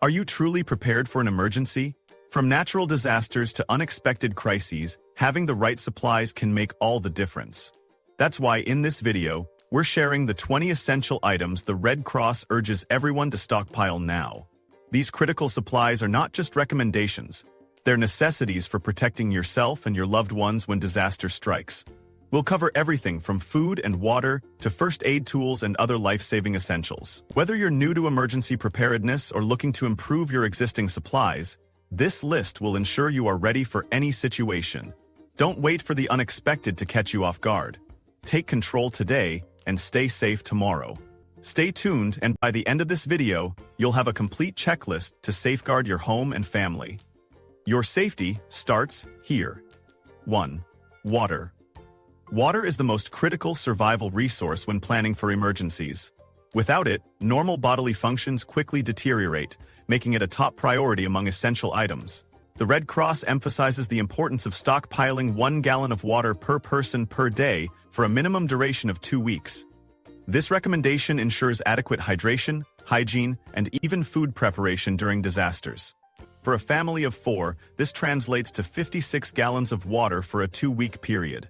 Are you truly prepared for an emergency? From natural disasters to unexpected crises, having the right supplies can make all the difference. That's why in this video, we're sharing the 20 essential items the Red Cross urges everyone to stockpile now. These critical supplies are not just recommendations, they're necessities for protecting yourself and your loved ones when disaster strikes. We'll cover everything from food and water to first aid tools and other life-saving essentials. Whether you're new to emergency preparedness or looking to improve your existing supplies, this list will ensure you are ready for any situation. Don't wait for the unexpected to catch you off guard. Take control today and stay safe tomorrow. Stay tuned, and by the end of this video, you'll have a complete checklist to safeguard your home and family. Your safety starts here. 1. Water. Water is the most critical survival resource when planning for emergencies. Without it, normal bodily functions quickly deteriorate, making it a top priority among essential items. The Red Cross emphasizes the importance of stockpiling 1 gallon of water per person per day for a minimum duration of 2 weeks. This recommendation ensures adequate hydration, hygiene, and even food preparation during disasters. For a family of 4, this translates to 56 gallons of water for a 2-week period.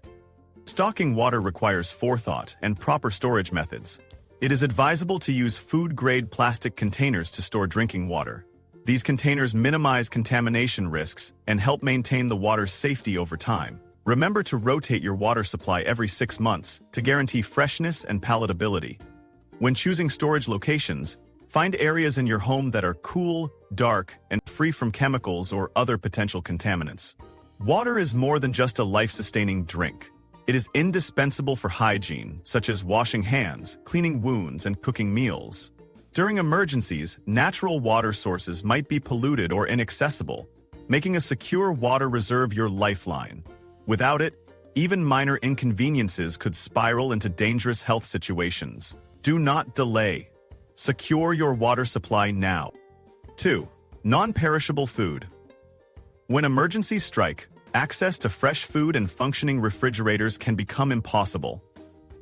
Stocking water requires forethought and proper storage methods. It is advisable to use food-grade plastic containers to store drinking water. These containers minimize contamination risks and help maintain the water's safety over time. Remember to rotate your water supply every 6 months to guarantee freshness and palatability. When choosing storage locations, find areas in your home that are cool, dark, and free from chemicals or other potential contaminants. Water is more than just a life-sustaining drink. It is indispensable for hygiene, such as washing hands, cleaning wounds, and cooking meals. During emergencies, natural water sources might be polluted or inaccessible, making a secure water reserve your lifeline. Without it, even minor inconveniences could spiral into dangerous health situations. Do not delay. Secure your water supply now. 2. Non-perishable food. When emergencies strike, access to fresh food and functioning refrigerators can become impossible.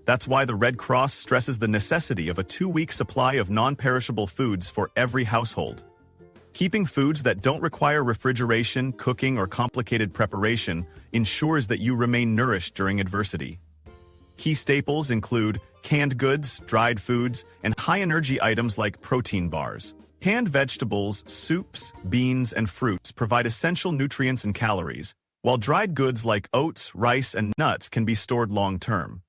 That's why the Red Cross stresses the necessity of a 2-week supply of non-perishable foods for every household. Keeping foods that don't require refrigeration, cooking, or complicated preparation ensures that you remain nourished during adversity. Key staples include canned goods, dried foods, and high-energy items like protein bars. Canned vegetables, soups, beans, and fruits provide essential nutrients and calories, while dried goods like oats, rice, and nuts can be stored long-term.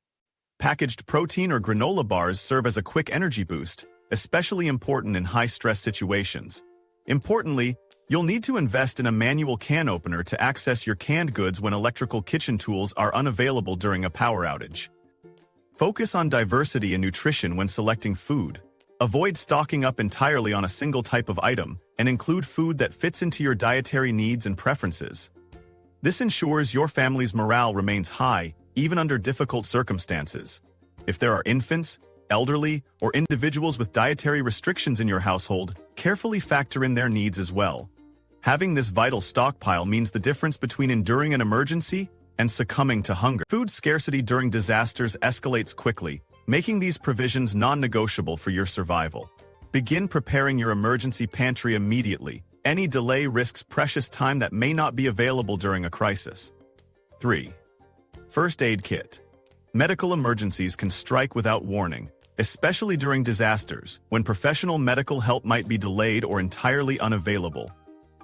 Packaged protein or granola bars serve as a quick energy boost, especially important in high-stress situations. Importantly, you'll need to invest in a manual can opener to access your canned goods when electrical kitchen tools are unavailable during a power outage. Focus on diversity and nutrition when selecting food. Avoid stocking up entirely on a single type of item, and include food that fits into your dietary needs and preferences. This ensures your family's morale remains high, even under difficult circumstances. If there are infants, elderly, or individuals with dietary restrictions in your household, carefully factor in their needs as well. Having this vital stockpile means the difference between enduring an emergency and succumbing to hunger. Food scarcity during disasters escalates quickly, making these provisions non-negotiable for your survival. Begin preparing your emergency pantry immediately. Any delay risks precious time that may not be available during a crisis. 3. First aid kit. Medical emergencies can strike without warning, especially during disasters, when professional medical help might be delayed or entirely unavailable.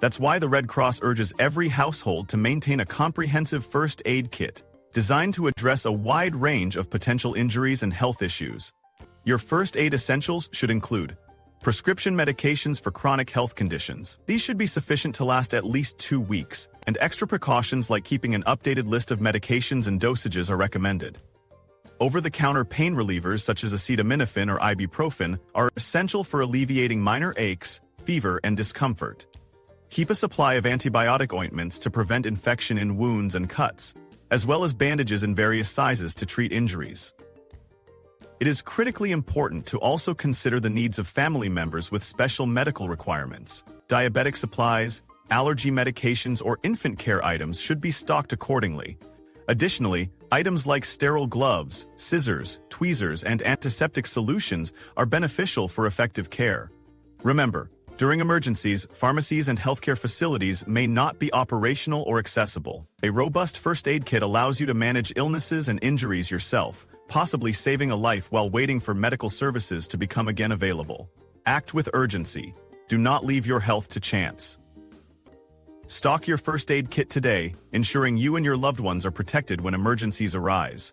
That's why the Red Cross urges every household to maintain a comprehensive first aid kit, designed to address a wide range of potential injuries and health issues. Your first aid essentials should include prescription medications for chronic health conditions. These should be sufficient to last at least 2 weeks, and extra precautions like keeping an updated list of medications and dosages are recommended. Over-the-counter pain relievers such as acetaminophen or ibuprofen are essential for alleviating minor aches, fever, and discomfort. Keep a supply of antibiotic ointments to prevent infection in wounds and cuts, as well as bandages in various sizes to treat injuries. It is critically important to also consider the needs of family members with special medical requirements. Diabetic supplies, allergy medications, or infant care items should be stocked accordingly. Additionally, items like sterile gloves, scissors, tweezers, and antiseptic solutions are beneficial for effective care. Remember, During emergencies, pharmacies and healthcare facilities may not be operational or accessible. A robust first aid kit allows you to manage illnesses and injuries yourself, possibly saving a life while waiting for medical services to become again available. Act with urgency. Do not leave your health to chance. Stock your first aid kit today, ensuring you and your loved ones are protected when emergencies arise.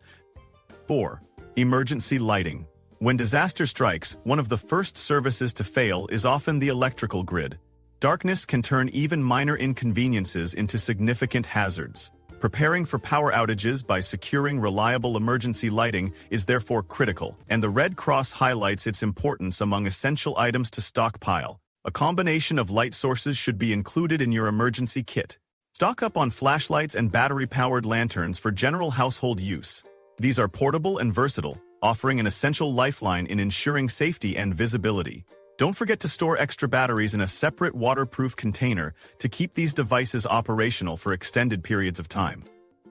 4. Emergency lighting. When disaster strikes, one of the first services to fail is often the electrical grid. Darkness can turn even minor inconveniences into significant hazards. Preparing for power outages by securing reliable emergency lighting is therefore critical, and the Red Cross highlights its importance among essential items to stockpile. A combination of light sources should be included in your emergency kit. Stock up on flashlights and battery-powered lanterns for general household use. These are portable and versatile, offering an essential lifeline in ensuring safety and visibility. Don't forget to store extra batteries in a separate waterproof container to keep these devices operational for extended periods of time.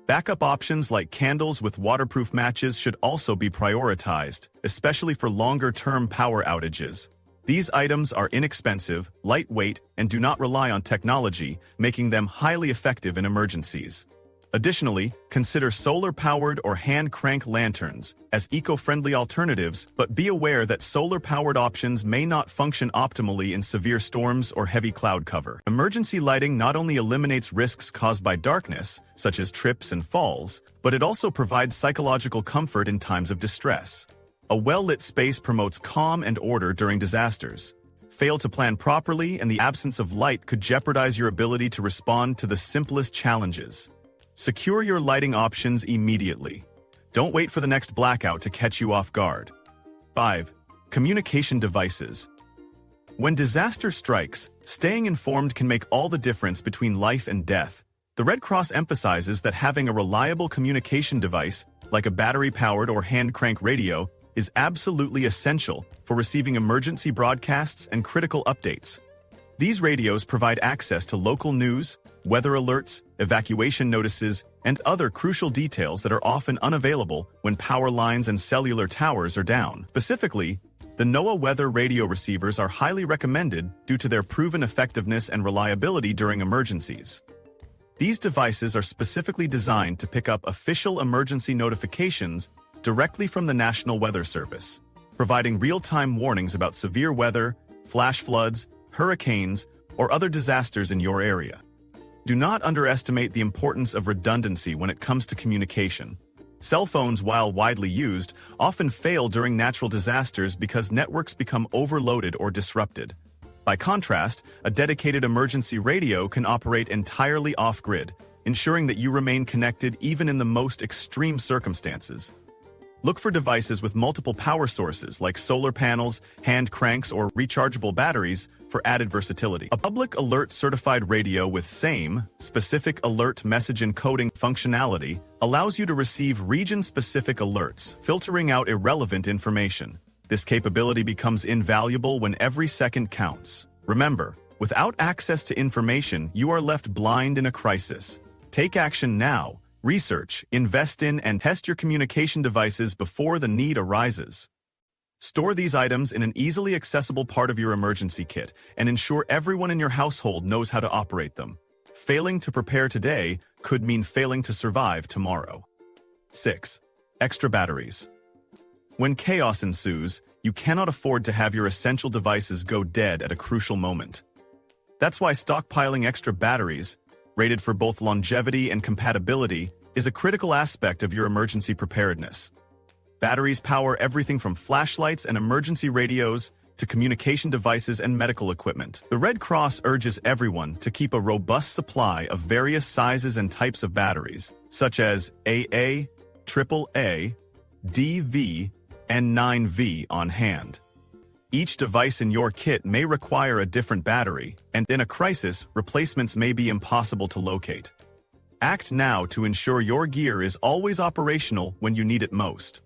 Backup options like candles with waterproof matches should also be prioritized, especially for longer-term power outages. These items are inexpensive, lightweight, and do not rely on technology, making them highly effective in emergencies. Additionally, consider solar-powered or hand-crank lanterns as eco-friendly alternatives, but be aware that solar-powered options may not function optimally in severe storms or heavy cloud cover. Emergency lighting not only eliminates risks caused by darkness, such as trips and falls, but it also provides psychological comfort in times of distress. A well-lit space promotes calm and order during disasters. Fail to plan properly, and the absence of light could jeopardize your ability to respond to the simplest challenges. Secure your lighting options immediately. Don't wait for the next blackout to catch you off guard. 5. Communication devices. When disaster strikes, staying informed can make all the difference between life and death. The Red Cross emphasizes that having a reliable communication device, like a battery-powered or hand-crank radio, is absolutely essential for receiving emergency broadcasts and critical updates. These radios provide access to local news, weather alerts, evacuation notices, and other crucial details that are often unavailable when power lines and cellular towers are down. Specifically, the NOAA weather radio receivers are highly recommended due to their proven effectiveness and reliability during emergencies. These devices are specifically designed to pick up official emergency notifications directly from the National Weather Service, providing real-time warnings about severe weather, flash floods, hurricanes, or other disasters in your area. Do not underestimate the importance of redundancy when it comes to communication. Cell phones, while widely used, often fail during natural disasters because networks become overloaded or disrupted. By contrast, a dedicated emergency radio can operate entirely off-grid, ensuring that you remain connected even in the most extreme circumstances. Look for devices with multiple power sources like solar panels, hand cranks, or rechargeable batteries for added versatility. A public alert certified radio with SAME, specific alert message encoding functionality, allows you to receive region-specific alerts, filtering out irrelevant information. This capability becomes invaluable when every second counts. Remember, without access to information, you are left blind in a crisis. Take action now. Research, invest in, and test your communication devices before the need arises. Store these items in an easily accessible part of your emergency kit and ensure everyone in your household knows how to operate them. Failing to prepare today could mean failing to survive tomorrow. 6. Extra batteries. When chaos ensues, you cannot afford to have your essential devices go dead at a crucial moment. That's why stockpiling extra batteries, rated for both longevity and compatibility, is a critical aspect of your emergency preparedness. Batteries power everything from flashlights and emergency radios to communication devices and medical equipment. The Red Cross urges everyone to keep a robust supply of various sizes and types of batteries, such as AA, AAA, DV, and 9V on hand. Each device in your kit may require a different battery, and in a crisis, replacements may be impossible to locate. Act now to ensure your gear is always operational when you need it most.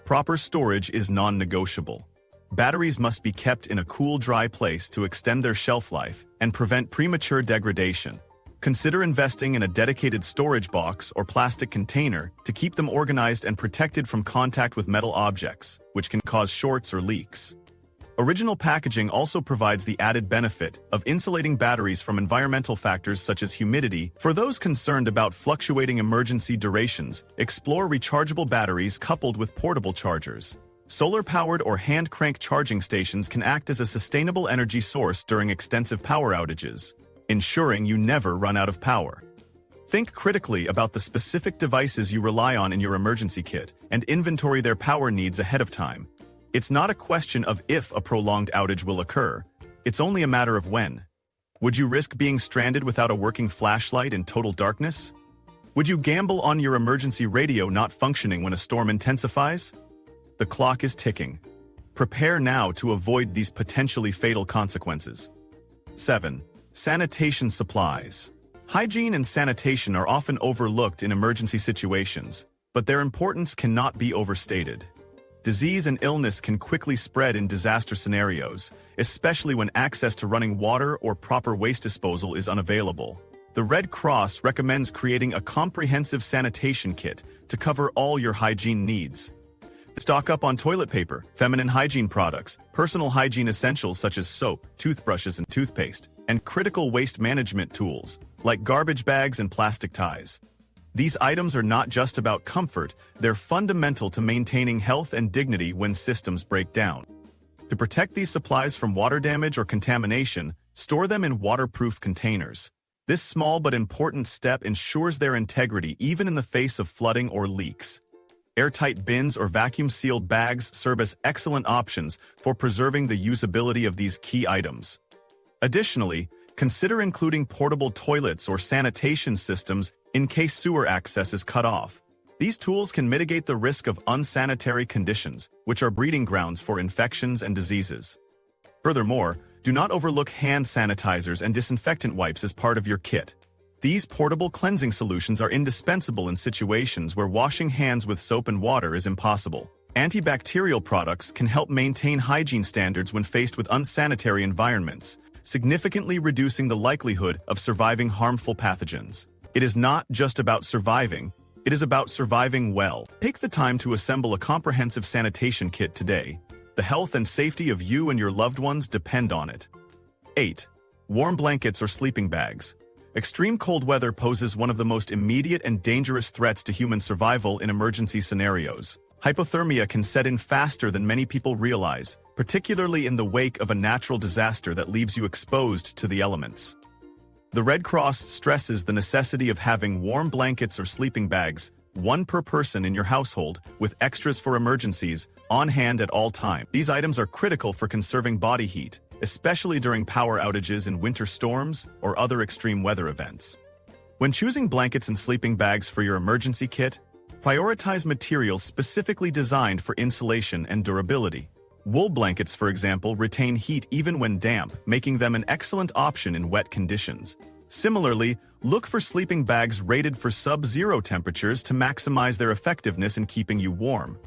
Proper storage is non-negotiable. Batteries must be kept in a cool, dry place to extend their shelf life and prevent premature degradation. Consider investing in a dedicated storage box or plastic container to keep them organized and protected from contact with metal objects, which can cause shorts or leaks. Original packaging also provides the added benefit of insulating batteries from environmental factors such as humidity. For those concerned about fluctuating emergency durations, explore rechargeable batteries coupled with portable chargers. Solar-powered or hand-crank charging stations can act as a sustainable energy source during extensive power outages, ensuring you never run out of power. Think critically about the specific devices you rely on in your emergency kit and inventory their power needs ahead of time. It's not a question of if a prolonged outage will occur, it's only a matter of when. Would you risk being stranded without a working flashlight in total darkness? Would you gamble on your emergency radio not functioning when a storm intensifies? The clock is ticking. Prepare now to avoid these potentially fatal consequences. 7. Sanitation supplies. Hygiene and sanitation are often overlooked in emergency situations, but their importance cannot be overstated. Disease and illness can quickly spread in disaster scenarios, especially when access to running water or proper waste disposal is unavailable. The Red Cross recommends creating a comprehensive sanitation kit to cover all your hygiene needs. Stock up on toilet paper, feminine hygiene products, personal hygiene essentials such as soap, toothbrushes and toothpaste, and critical waste management tools, like garbage bags and plastic ties. These items are not just about comfort, they're fundamental to maintaining health and dignity when systems break down. To protect these supplies from water damage or contamination, store them in waterproof containers. This small but important step ensures their integrity even in the face of flooding or leaks. Airtight bins or vacuum-sealed bags serve as excellent options for preserving the usability of these key items. Additionally, consider including portable toilets or sanitation systems in case sewer access is cut off. These tools can mitigate the risk of unsanitary conditions, which are breeding grounds for infections and diseases. Furthermore, do not overlook hand sanitizers and disinfectant wipes as part of your kit. These portable cleansing solutions are indispensable in situations where washing hands with soap and water is impossible. Antibacterial products can help maintain hygiene standards when faced with unsanitary environments, significantly reducing the likelihood of surviving harmful pathogens. It is not just about surviving, it is about surviving well. Take the time to assemble a comprehensive sanitation kit today. The health and safety of you and your loved ones depend on it. 8. Warm blankets or sleeping bags. Extreme cold weather poses one of the most immediate and dangerous threats to human survival in emergency scenarios. Hypothermia can set in faster than many people realize, particularly in the wake of a natural disaster that leaves you exposed to the elements. The Red Cross stresses the necessity of having warm blankets or sleeping bags, one per person in your household, with extras for emergencies, on hand at all times. These items are critical for conserving body heat, especially during power outages in winter storms or other extreme weather events. When choosing blankets and sleeping bags for your emergency kit, prioritize materials specifically designed for insulation and durability. Wool blankets, for example, retain heat even when damp, making them an excellent option in wet conditions. Similarly, look for sleeping bags rated for sub-zero temperatures to maximize their effectiveness in keeping you warm.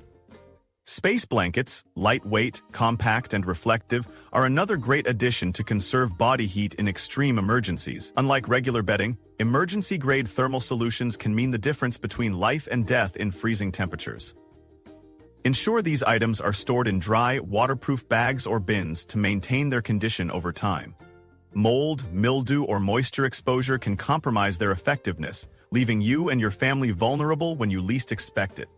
Space blankets, lightweight, compact, and reflective, are another great addition to conserve body heat in extreme emergencies. Unlike regular bedding, emergency-grade thermal solutions can mean the difference between life and death in freezing temperatures. Ensure these items are stored in dry, waterproof bags or bins to maintain their condition over time. Mold, mildew, or moisture exposure can compromise their effectiveness, leaving you and your family vulnerable when you least expect it.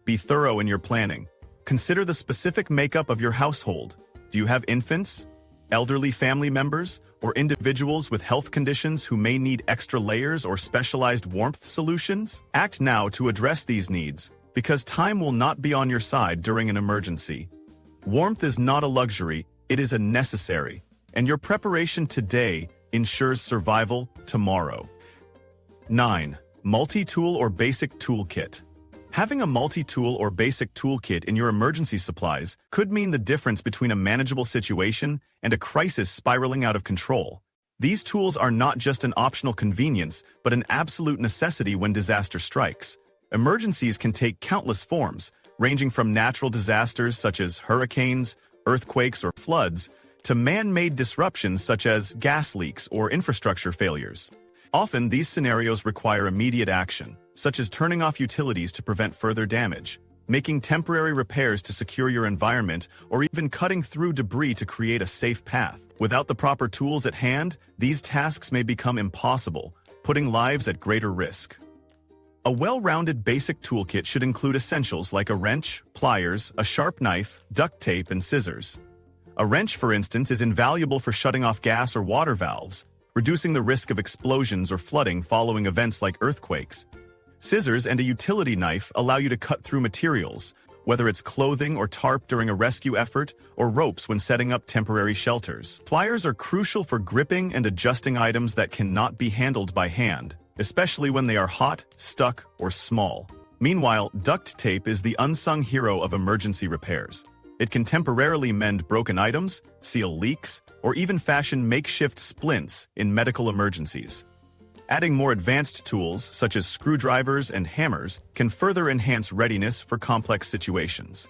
Be thorough in your planning. Consider the specific makeup of your household. Do you have infants, elderly family members, or individuals with health conditions who may need extra layers or specialized warmth solutions? Act now to address these needs, because time will not be on your side during an emergency. Warmth is not a luxury, it is a necessary, and your preparation today ensures survival tomorrow. 9. Multi-tool or basic toolkit. Having a multi-tool or basic toolkit in your emergency supplies could mean the difference between a manageable situation and a crisis spiraling out of control. These tools are not just an optional convenience, but an absolute necessity when disaster strikes. Emergencies can take countless forms, ranging from natural disasters such as hurricanes, earthquakes, or floods, to man-made disruptions such as gas leaks or infrastructure failures. Often, these scenarios require immediate action, such as turning off utilities to prevent further damage. making temporary repairs to secure your environment, or even cutting through debris to create a safe path. Without the proper tools at hand, these tasks may become impossible, putting lives at greater risk. A well-rounded basic toolkit should include essentials like a wrench, pliers, a sharp knife, duct tape, and scissors. A wrench, for instance, is invaluable for shutting off gas or water valves, reducing the risk of explosions or flooding following events like earthquakes. Scissors and a utility knife allow you to cut through materials, whether it's clothing or tarp during a rescue effort, or ropes when setting up temporary shelters. Pliers are crucial for gripping and adjusting items that cannot be handled by hand, especially when they are hot, stuck, or small. Meanwhile, duct tape is the unsung hero of emergency repairs. It can temporarily mend broken items, seal leaks, or even fashion makeshift splints in medical emergencies. Adding more advanced tools, such as screwdrivers and hammers, can further enhance readiness for complex situations.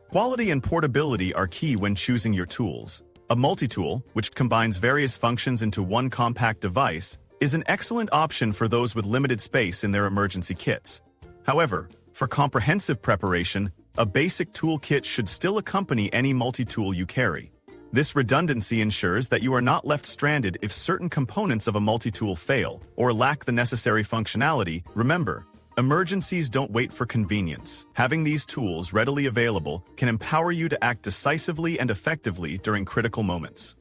Quality and portability are key when choosing your tools. A multi-tool, which combines various functions into one compact device, is an excellent option for those with limited space in their emergency kits. However, for comprehensive preparation, a basic toolkit should still accompany any multi-tool you carry. This redundancy ensures that you are not left stranded if certain components of a multi-tool fail or lack the necessary functionality. Remember, emergencies don't wait for convenience. Having these tools readily available can empower you to act decisively and effectively during critical moments.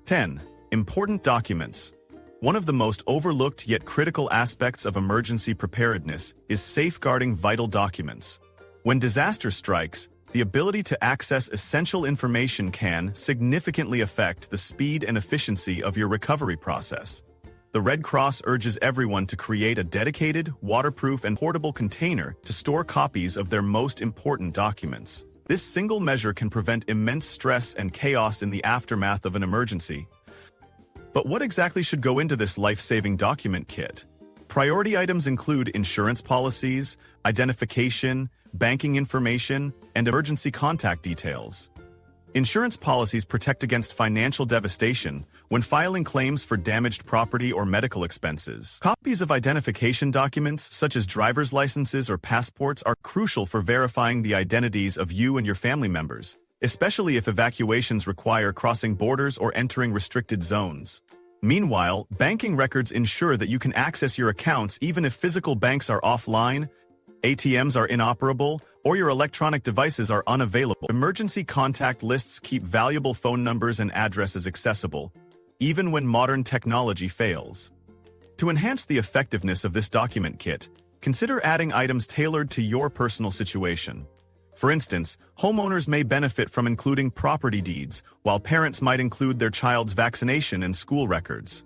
10. Important documents. One of the most overlooked yet critical aspects of emergency preparedness is safeguarding vital documents. When disaster strikes, the ability to access essential information can significantly affect the speed and efficiency of your recovery process. The Red Cross urges everyone to create a dedicated, waterproof, and portable container to store copies of their most important documents. This single measure can prevent immense stress and chaos in the aftermath of an emergency. But what exactly should go into this life-saving document kit? Priority items include insurance policies, identification, banking information, and emergency contact details. Insurance policies protect against financial devastation when filing claims for damaged property or medical expenses. Copies of identification documents, such as driver's licenses or passports, are crucial for verifying the identities of you and your family members, especially if evacuations require crossing borders or entering restricted zones. Meanwhile, banking records ensure that you can access your accounts even if physical banks are offline, ATMs are inoperable, or your electronic devices are unavailable. Emergency contact lists keep valuable phone numbers and addresses accessible, even when modern technology fails. To enhance the effectiveness of this document kit, consider adding items tailored to your personal situation. For instance, homeowners may benefit from including property deeds, while parents might include their child's vaccination and school records.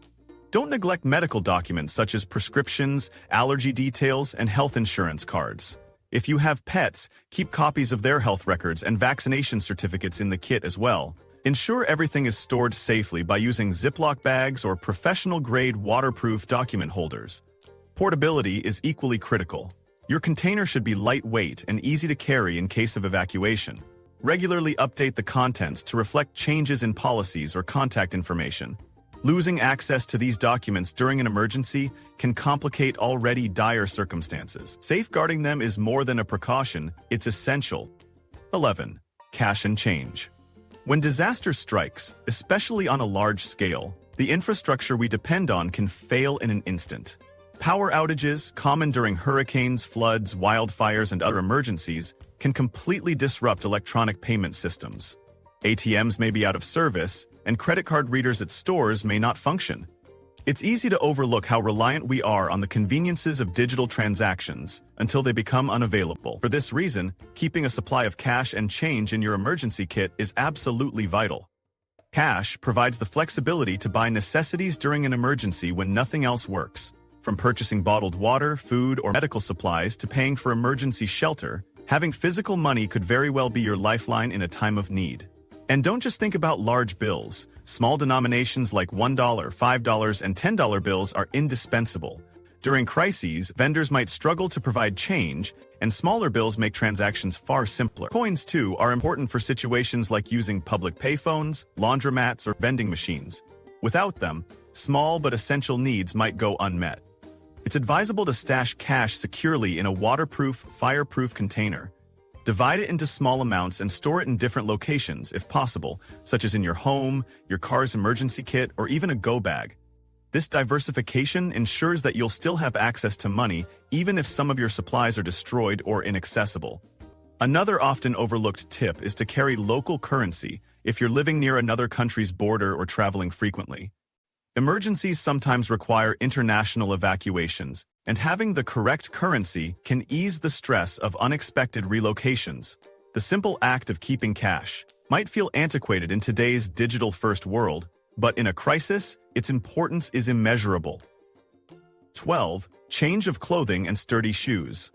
Don't neglect medical documents such as prescriptions, allergy details, and health insurance cards. If you have pets, keep copies of their health records and vaccination certificates in the kit as well. Ensure everything is stored safely by using Ziploc bags or professional-grade waterproof document holders. Portability is equally critical. Your container should be lightweight and easy to carry in case of evacuation. Regularly update the contents to reflect changes in policies or contact information. Losing access to these documents during an emergency can complicate already dire circumstances. Safeguarding them is more than a precaution, it's essential. 11. Cash and change. When disaster strikes, especially on a large scale, the infrastructure we depend on can fail in an instant. Power outages, common during hurricanes, floods, wildfires, and other emergencies, can completely disrupt electronic payment systems. ATMs may be out of service, and credit card readers at stores may not function. It's easy to overlook how reliant we are on the conveniences of digital transactions until they become unavailable. For this reason, keeping a supply of cash and change in your emergency kit is absolutely vital. Cash provides the flexibility to buy necessities during an emergency when nothing else works. From purchasing bottled water, food, or medical supplies to paying for emergency shelter, having physical money could very well be your lifeline in a time of need. And don't just think about large bills. Small denominations like $1, $5, and $10 bills are indispensable. During crises, vendors might struggle to provide change, and smaller bills make transactions far simpler. Coins, too, are important for situations like using public payphones, laundromats, or vending machines. Without them, small but essential needs might go unmet. It's advisable to stash cash securely in a waterproof, fireproof container. Divide it into small amounts and store it in different locations, if possible, such as in your home, your car's emergency kit, or even a go bag. This diversification ensures that you'll still have access to money even if some of your supplies are destroyed or inaccessible. Another often overlooked tip is to carry local currency if you're living near another country's border or traveling frequently. Emergencies sometimes require international evacuations, and having the correct currency can ease the stress of unexpected relocations. The simple act of keeping cash might feel antiquated in today's digital-first world, but in a crisis, its importance is immeasurable. 12. Change of clothing and sturdy shoes.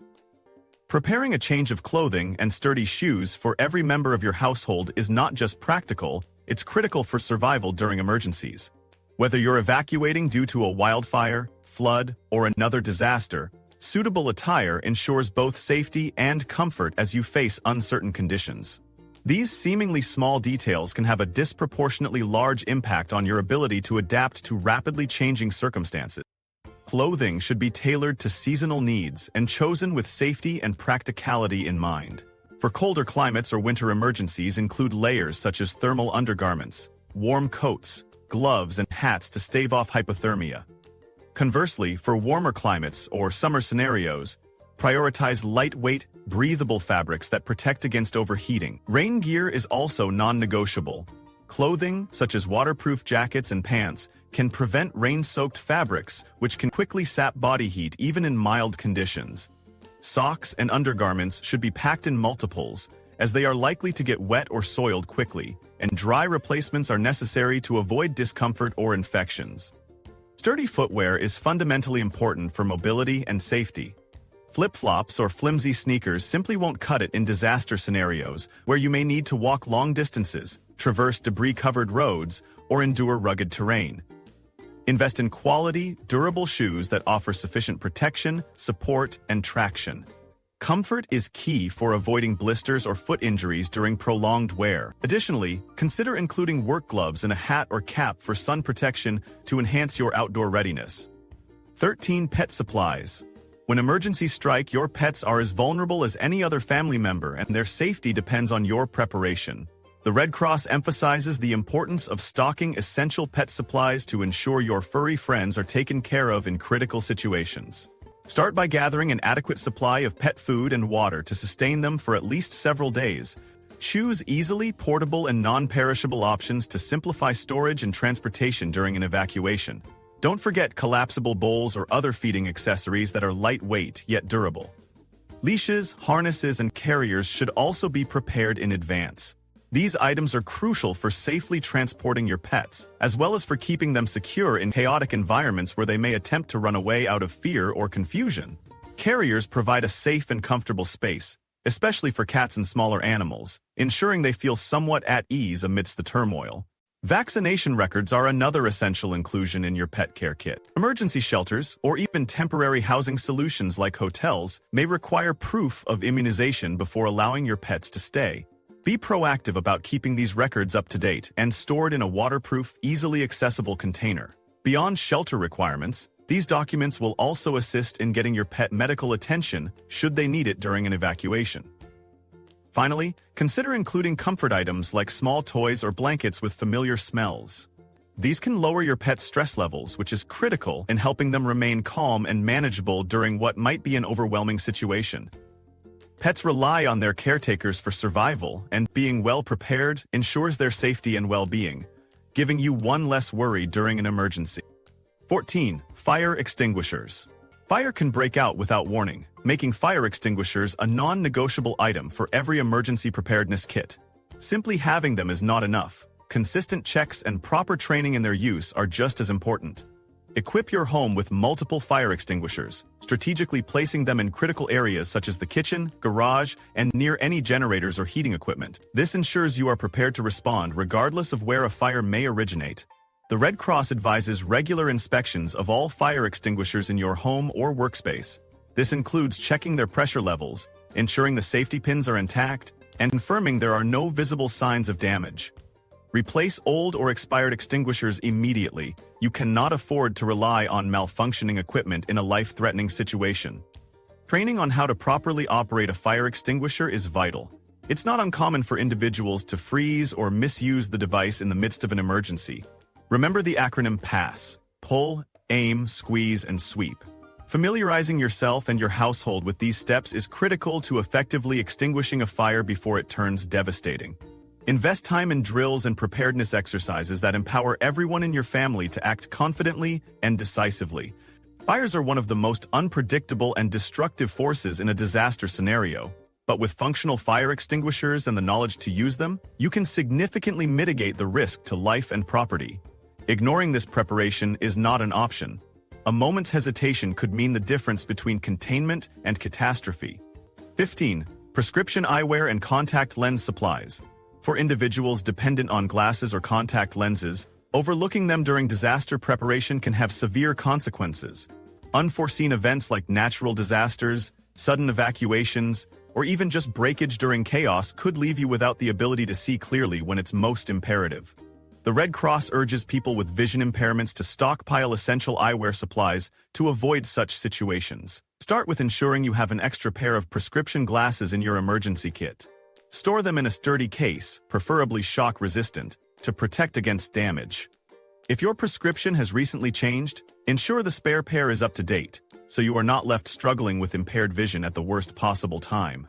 Preparing a change of clothing and sturdy shoes for every member of your household is not just practical, it's critical for survival during emergencies. Whether you're evacuating due to a wildfire, flood, or another disaster, suitable attire ensures both safety and comfort as you face uncertain conditions. These seemingly small details can have a disproportionately large impact on your ability to adapt to rapidly changing circumstances. Clothing should be tailored to seasonal needs and chosen with safety and practicality in mind. For colder climates or winter emergencies, include layers such as thermal undergarments, warm coats, gloves, and hats to stave off hypothermia. Conversely, for warmer climates or summer scenarios, prioritize lightweight, breathable fabrics that protect against overheating. Rain gear is also non-negotiable. Clothing, such as waterproof jackets and pants, can prevent rain-soaked fabrics, which can quickly sap body heat even in mild conditions. Socks and undergarments should be packed in multiples, as they are likely to get wet or soiled quickly, and dry replacements are necessary to avoid discomfort or infections. Sturdy footwear is fundamentally important for mobility and safety. Flip-flops or flimsy sneakers simply won't cut it in disaster scenarios where you may need to walk long distances, traverse debris-covered roads, or endure rugged terrain. Invest in quality, durable shoes that offer sufficient protection, support, and traction. Comfort is key for avoiding blisters or foot injuries during prolonged wear. Additionally, consider including work gloves and a hat or cap for sun protection to enhance your outdoor readiness. 13. Pet supplies. When emergencies strike, your pets are as vulnerable as any other family member, and their safety depends on your preparation. The Red Cross emphasizes the importance of stocking essential pet supplies to ensure your furry friends are taken care of in critical situations. Start by gathering an adequate supply of pet food and water to sustain them for at least several days. Choose easily portable and non-perishable options to simplify storage and transportation during an evacuation. Don't forget collapsible bowls or other feeding accessories that are lightweight yet durable. Leashes, harnesses, and carriers should also be prepared in advance. These items are crucial for safely transporting your pets, as well as for keeping them secure in chaotic environments where they may attempt to run away out of fear or confusion. Carriers provide a safe and comfortable space, especially for cats and smaller animals, ensuring they feel somewhat at ease amidst the turmoil. Vaccination records are another essential inclusion in your pet care kit. Emergency shelters, or even temporary housing solutions like hotels, may require proof of immunization before allowing your pets to stay. Be proactive about keeping these records up to date and stored in a waterproof, easily accessible container. Beyond shelter requirements, these documents will also assist in getting your pet medical attention should they need it during an evacuation. Finally, consider including comfort items like small toys or blankets with familiar smells. These can lower your pet's stress levels, which is critical in helping them remain calm and manageable during what might be an overwhelming situation. Pets rely on their caretakers for survival, and being well prepared ensures their safety and well-being, giving you one less worry during an emergency. 14. Fire extinguishers. Fire can break out without warning, making fire extinguishers a non-negotiable item for every emergency preparedness kit. Simply having them is not enough. Consistent checks and proper training in their use are just as important. Equip your home with multiple fire extinguishers, strategically placing them in critical areas such as the kitchen, garage, and near any generators or heating equipment. This ensures you are prepared to respond regardless of where a fire may originate. The Red Cross advises regular inspections of all fire extinguishers in your home or workspace. This includes checking their pressure levels, ensuring the safety pins are intact, and confirming there are no visible signs of damage. Replace old or expired extinguishers immediately. You cannot afford to rely on malfunctioning equipment in a life-threatening situation. Training on how to properly operate a fire extinguisher is vital. It's not uncommon for individuals to freeze or misuse the device in the midst of an emergency. Remember the acronym PASS: pull, aim, squeeze, and sweep. Familiarizing yourself and your household with these steps is critical to effectively extinguishing a fire before it turns devastating. Invest time in drills and preparedness exercises that empower everyone in your family to act confidently and decisively. Fires are one of the most unpredictable and destructive forces in a disaster scenario. But with functional fire extinguishers and the knowledge to use them, you can significantly mitigate the risk to life and property. Ignoring this preparation is not an option. A moment's hesitation could mean the difference between containment and catastrophe. 15. Prescription eyewear and contact lens supplies. For individuals dependent on glasses or contact lenses, overlooking them during disaster preparation can have severe consequences. Unforeseen events like natural disasters, sudden evacuations, or even just breakage during chaos could leave you without the ability to see clearly when it's most imperative. The Red Cross urges people with vision impairments to stockpile essential eyewear supplies to avoid such situations. Start with ensuring you have an extra pair of prescription glasses in your emergency kit. Store them in a sturdy case, preferably shock-resistant, to protect against damage. If your prescription has recently changed, ensure the spare pair is up to date, so you are not left struggling with impaired vision at the worst possible time.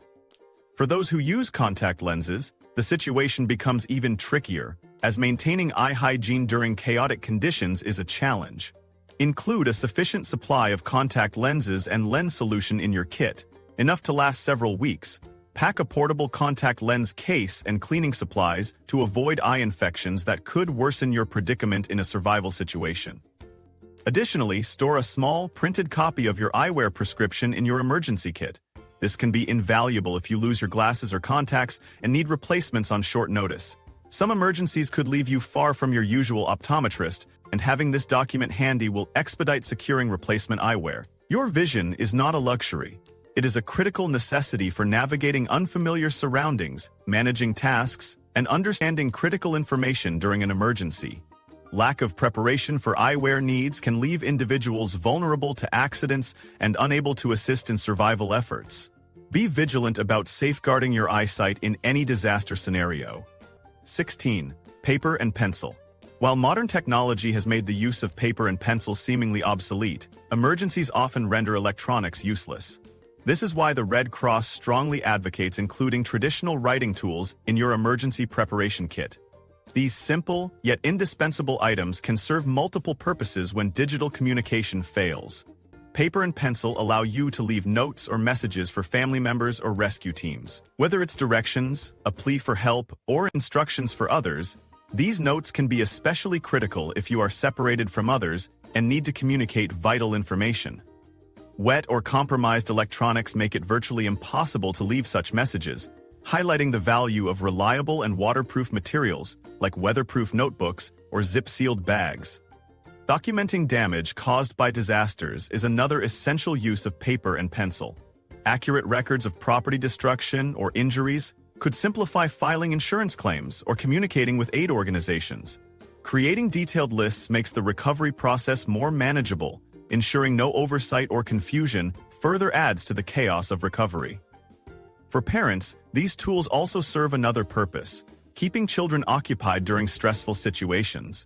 For those who use contact lenses, the situation becomes even trickier, as maintaining eye hygiene during chaotic conditions is a challenge. Include a sufficient supply of contact lenses and lens solution in your kit, enough to last several weeks. Pack a portable contact lens case and cleaning supplies to avoid eye infections that could worsen your predicament in a survival situation. Additionally, store a small, printed copy of your eyewear prescription in your emergency kit. This can be invaluable if you lose your glasses or contacts and need replacements on short notice. Some emergencies could leave you far from your usual optometrist, and having this document handy will expedite securing replacement eyewear. Your vision is not a luxury. It is a critical necessity for navigating unfamiliar surroundings, managing tasks, and understanding critical information during an emergency. Lack of preparation for eyewear needs can leave individuals vulnerable to accidents and unable to assist in survival efforts. Be vigilant about safeguarding your eyesight in any disaster scenario. 16. Paper and pencil. While modern technology has made the use of paper and pencil seemingly obsolete, emergencies often render electronics useless. This is why the Red Cross strongly advocates including traditional writing tools in your emergency preparation kit. These simple, yet indispensable items can serve multiple purposes when digital communication fails. Paper and pencil allow you to leave notes or messages for family members or rescue teams. Whether it's directions, a plea for help, or instructions for others, these notes can be especially critical if you are separated from others and need to communicate vital information. Wet or compromised electronics make it virtually impossible to leave such messages, highlighting the value of reliable and waterproof materials like weatherproof notebooks or zip-sealed bags. Documenting damage caused by disasters is another essential use of paper and pencil. Accurate records of property destruction or injuries could simplify filing insurance claims or communicating with aid organizations. Creating detailed lists makes the recovery process more manageable, ensuring no oversight or confusion further adds to the chaos of recovery. For parents, these tools also serve another purpose: keeping children occupied during stressful situations.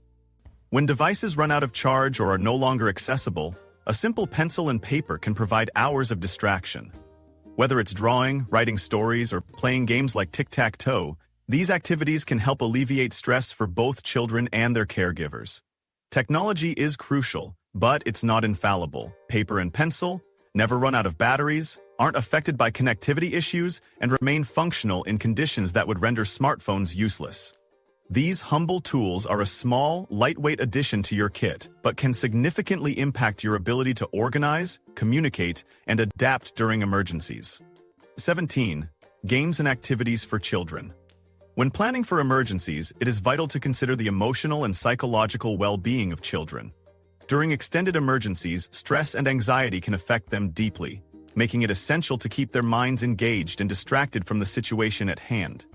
When devices run out of charge or are no longer accessible, a simple pencil and paper can provide hours of distraction. Whether it's drawing, writing stories, or playing games like tic-tac-toe, these activities can help alleviate stress for both children and their caregivers. Technology is crucial, but it's not infallible. Paper and pencil never run out of batteries, aren't affected by connectivity issues, and remain functional in conditions that would render smartphones useless. These humble tools are a small, lightweight addition to your kit, but can significantly impact your ability to organize, communicate, and adapt during emergencies. 17. Games and activities for children. When planning for emergencies, it is vital to consider the emotional and psychological well-being of children. During extended emergencies, stress and anxiety can affect them deeply, making it essential to keep their minds engaged and distracted from the situation at hand.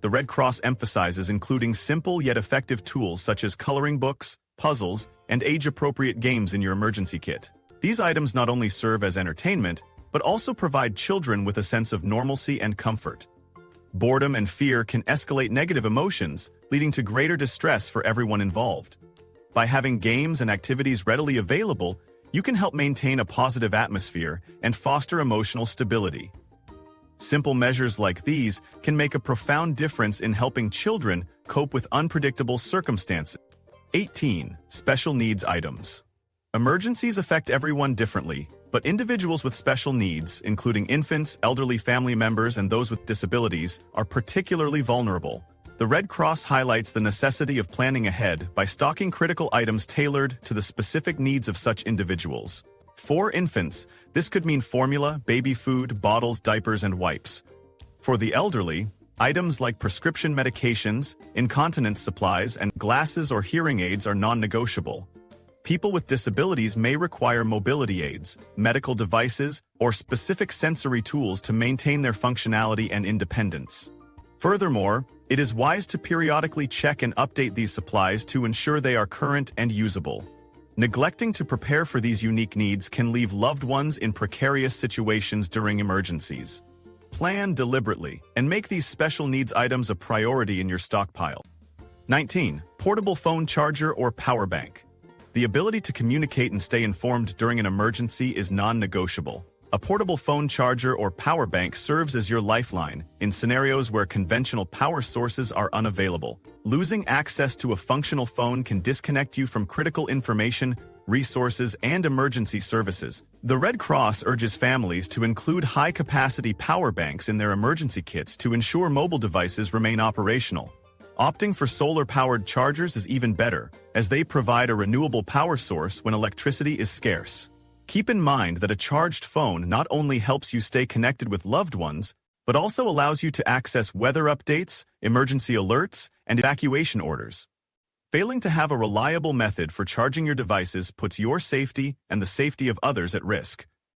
The Red Cross emphasizes including simple yet effective tools such as coloring books, puzzles, and age-appropriate games in your emergency kit. These items not only serve as entertainment, but also provide children with a sense of normalcy and comfort. Boredom and fear can escalate negative emotions, leading to greater distress for everyone involved. By having games and activities readily available, you can help maintain a positive atmosphere and foster emotional stability. Simple measures like these can make a profound difference in helping children cope with unpredictable circumstances. 18. Special needs items. Emergencies affect everyone differently, but individuals with special needs, including infants, elderly family members, and those with disabilities, are particularly vulnerable. The Red Cross highlights the necessity of planning ahead by stocking critical items tailored to the specific needs of such individuals. For infants, this could mean formula, baby food, bottles, diapers, and wipes. For the elderly, items like prescription medications, incontinence supplies, and glasses or hearing aids are non-negotiable. People with disabilities may require mobility aids, medical devices, or specific sensory tools to maintain their functionality and independence. Furthermore, it is wise to periodically check and update these supplies to ensure they are current and usable. Neglecting to prepare for these unique needs can leave loved ones in precarious situations during emergencies. Plan deliberately and make these special needs items a priority in your stockpile. 19. Portable phone charger or power bank. The ability to communicate and stay informed during an emergency is non-negotiable. A portable phone charger or power bank serves as your lifeline in scenarios where conventional power sources are unavailable. Losing access to a functional phone can disconnect you from critical information, resources, and emergency services. The Red Cross urges families to include high-capacity power banks in their emergency kits to ensure mobile devices remain operational. Opting for solar-powered chargers is even better, as they provide a renewable power source when electricity is scarce. Keep in mind that a charged phone not only helps you stay connected with loved ones, but also allows you to access weather updates, emergency alerts, and evacuation orders. Failing to have a reliable method for charging your devices puts your safety and the safety of others at risk.